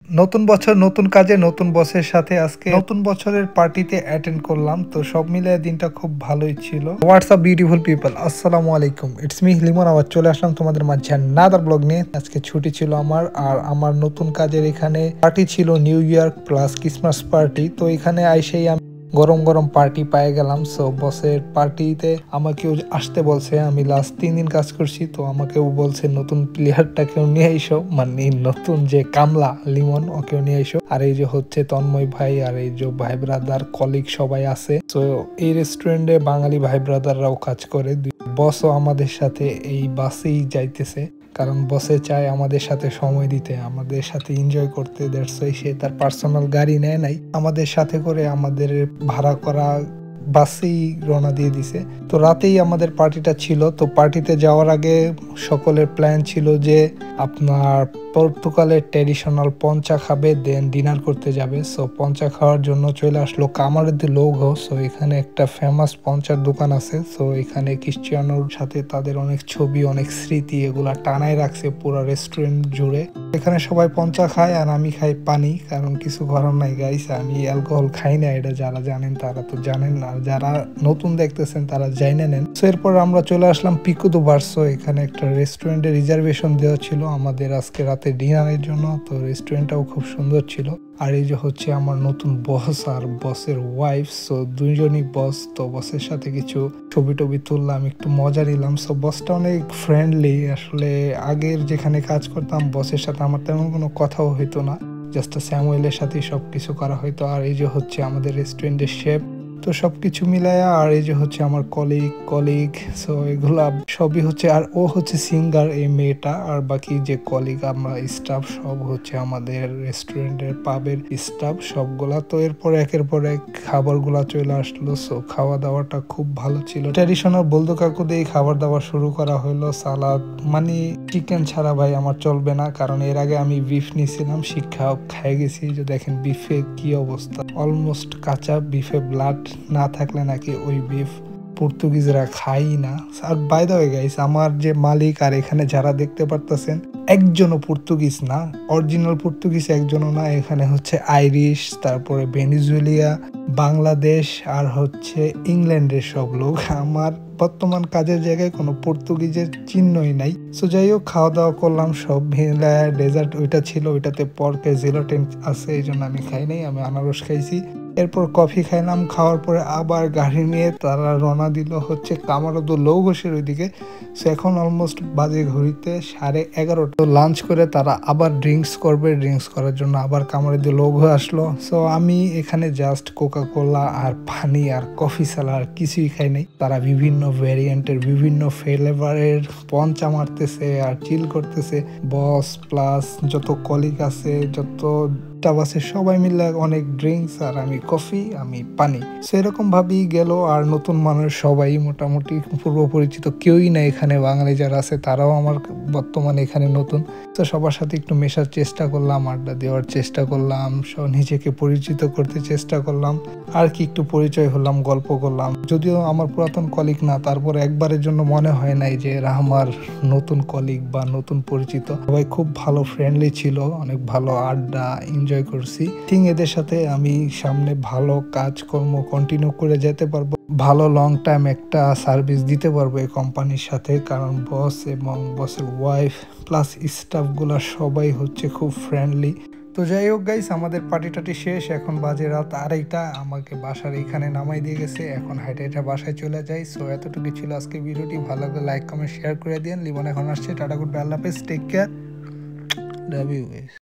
নতুন বছর নতুন কাজে নতুন বসের সাথে আজকে নতুন বছরের পার্টিতে অ্যাটেন্ড করলাম। তো সব মিলিয়ে দিনটা খুব ভালোই ছিল। হোয়াটসঅ্যাপ বিউটিফুল পিপল, আসসালামু আলাইকুম, ইটস মি লিমন। আবার চলে আসলাম তোমাদের মাঝে নাদার ব্লগ নিয়ে। আজকে ছুটি ছিল আমার, আর আমার নতুন কাজের এখানে পার্টি ছিল, new year plus Christmas party. তো এখানে আইসেই আমি গরম গরম পার্টি পেয়ে গেলাম। সো বসের পার্টিতে আমাকেও আসতে বলছে। আমি লাস্ট 3 দিন কাজ করছি, তো আমাকেও বলছে নতুন প্লেয়ারটাকেও নিয়ে এসো, মানে নতুন যে কামলা লিমন ওকেও নিয়ে এসো। আর এই যে হচ্ছে তন্ময় ভাই, আর এই যে ভাই ব্রাদার কলিগ সবাই আছে। তো এই রেস্টুরেন্টে বাঙালি ভাই ব্রাদাররাও কাজ করে। বসও আমাদের সাথে এই বাসেই যাইতেছে, কারণ বসে চায় আমাদের সাথে সময় দিতে, আমাদের সাথে এনজয় করতে। দ্যাটস ওয়াই সে তার পার্সোনাল গাড়ি নেয় নাই, আমাদের সাথে করে আমাদের ভাড়া করা বাসেই রওনা দিয়ে দিছে। তো রাতেই আমাদের পার্টিটা ছিল। তো পার্টিতে যাওয়ার আগে সকলের প্ল্যান ছিল যে আপনার পর্তুগালের ট্র্যাডিশনাল পঞ্চা খাবে, দেন ডিনার করতে যাবে। সো পঞ্চা খাওয়ার জন্য চলে আসলো কামারুদ্দিন লোগো। সো এখানে একটা ফেমাস পঞ্চার দোকান আছে। সো এখানে ক্রিশ্চিয়ানোর সাথে তাদের অনেক ছবি, অনেক স্মৃতি, এগুলা টানায় রাখছে পুরো রেস্টুরেন্ট জুড়ে। এখানে সবাই পঞ্চা খায় আর আমি খাই পানি, কারণ কিছু করার নাই গাইস, আমি অ্যালকোহল খাই না। এটা যারা জানেন তারা তো জানেন, আর যারা নতুন দেখতেছেন তারা জাইনে নেন। সো এরপর আমরা চলে আসলাম পিকো দু বার্সো। এখানে একটা রেস্টুরেন্টে রিজার্ভেশন দেওয়া ছিল আমাদের আজকে রাতে ডিনারের জন্য। তো রেস্টুরেন্টটাও খুব সুন্দর ছিল। আর এই যে হচ্ছে আমার নতুন বস আর বসের ওয়াইফ। সো দুইজনই বস। তো বসের সাথে কিছু ছবি টবি তুললাম, একটু মজা নিলাম। সো বসটা অনেক ফ্রেন্ডলি। আসলে আগের যেখানে কাজ করতাম বসের সাথে আমার তেমন কোনো কথাও হইতো না, জাস্ট স্যামুয়েলের সাথেই সব কিছু করা হইতো। আর এই যে হচ্ছে আমাদের রেস্টুরেন্টের শেফ। তো সব কিছু মিলায়া, আর এই যে হচ্ছে আমার কলিগ। সো এগুলা সবই হচ্ছে, আর ও হচ্ছে সিঙ্গার এই মেয়েটা, আর বাকি যে কলিগ আমরা স্টাফ সব হচ্ছে আমাদের রেস্টুরেন্টের পাবের স্টাফ সবগুলা। তো এরপর একের পর এক খাবারগুলা চলে আসলো। সো খাওয়া দাওয়াটা খুব ভালো ছিল। ট্র্যাডিশনাল বলদো কাকু দিয়ে খাবার দাবার শুরু করা হলো। সালাদ, মানে চিকেন ছাড়া ভাই আমার চলবে না, কারণ এর আগে আমি বিফ নিয়েছিলাম, শিক্ষা খাই গেছি। যে দেখেন বিফে কি অবস্থা, অলমোস্ট কাঁচা। বিফে ব্লাড না থাকলে নাকি ওই বিফ পর্তুগিজরা খাই না। আর বাই দ্য ওয়ে গাইস, আমার যে মালিক আর এখানে যারা দেখতে পারতেছেন একজনও পর্তুগিজ না, অরিজিনাল পর্তুগিজ একজনও না। এখানে হচ্ছে আইরিশ, তারপরে ভেনিজুয়েলিয়া, বাংলাদেশ, আর হচ্ছে ইংল্যান্ডের সব লোক। আমার বর্তমান কাজের জায়গায় কোনো পর্তুগিজের চিহ্নই নাই। সো যাই হোক, খাওয়া দাওয়া করলাম সব মিলায়। ডেজার্ট ওইটা ছিল, ওইটাতে পর্কের জিলোটেন আছে, এই জন্য আমি খাই নাই, আমি আনারস খাইছি। এরপর কফি খাইলাম। খাওয়ার পরে আবার গাড়ি নিয়ে তারা রওনা দিল হচ্ছে কামারুদ্দো লৌঘোষের ওইদিকে। সো এখন অলমোস্ট বাজে ঘড়িতে 11:30। লাঞ্চ করে তারা আবার ড্রিঙ্কস করবে, ড্রিঙ্কস করার জন্য আবার কামারুদ্দো লৌঘো আসলো। সো আমি এখানে জাস্ট কোকা কোলা আর পানি আর কফি ছাড়া আর কিছুই খাই নাই। তারা বিভিন্ন ভ্যারিয়েন্টের, বিভিন্ন ফ্লেভারের পঞ্চা মারতেছে আর চিল করতেছে। বস প্লাস যত কলিগ আছে, যত স্টাফ আছে, সবাই মিলে অনেক ড্রিঙ্কস, আর আমি কফি, আমি পানি। সেরকম ভাবেই গেল। আর নতুন মানুষ সবাই মোটামুটি পূর্ব পরিচিত, কেউই না এখানে বাঙালি যারা আছে তারাও আমার বর্তমানে এখানে নতুন। তো সবার সাথে একটু মেশার চেষ্টা করলাম, আড্ডা দেওয়ার চেষ্টা করলাম, নিজেকে পরিচিত করতে চেষ্টা করলাম, আর কি একটু পরিচয় হলাম, গল্প করলাম। যদিও আমার পুরাতন কলিগ না, তারপর একবারের জন্য মনে হয় নাই যে এরা আমার নতুন কলিগ বা নতুন পরিচিত। সবাই খুব ভালো, ফ্রেন্ডলি ছিল, অনেক ভালো আড্ডা এনজয় করছি। ঠিক এদের সাথে আমি সামনে ভালো কাজকর্ম কন্টিনিউ করে যেতে পারবো, ভালো লং টাইম একটা সার্ভিস দিতে পারবো এই কোম্পানির সাথে, কারণ বস এবং বসের ওয়াইফ প্লাস স্টাফগুলো সবাই হচ্ছে খুব ফ্রেন্ডলি। তো যাই হোক গাইস, আমাদের পার্টি টাটি শেষ, এখন বাজে রাত 2:30। আমাকে বাসার এখানে নামাই দিয়ে গেছে, এখন হাইটে বাসায় চলে যাই। সো এতটুকু ছিল আজকে ভিডিওটি। ভালো লাগলে লাইক কমেন্ট শেয়ার করে দিন। লিমন এখন আসছে, টাটা গুড বাই, আল্লাহ হাফেজ, take care, love you guys.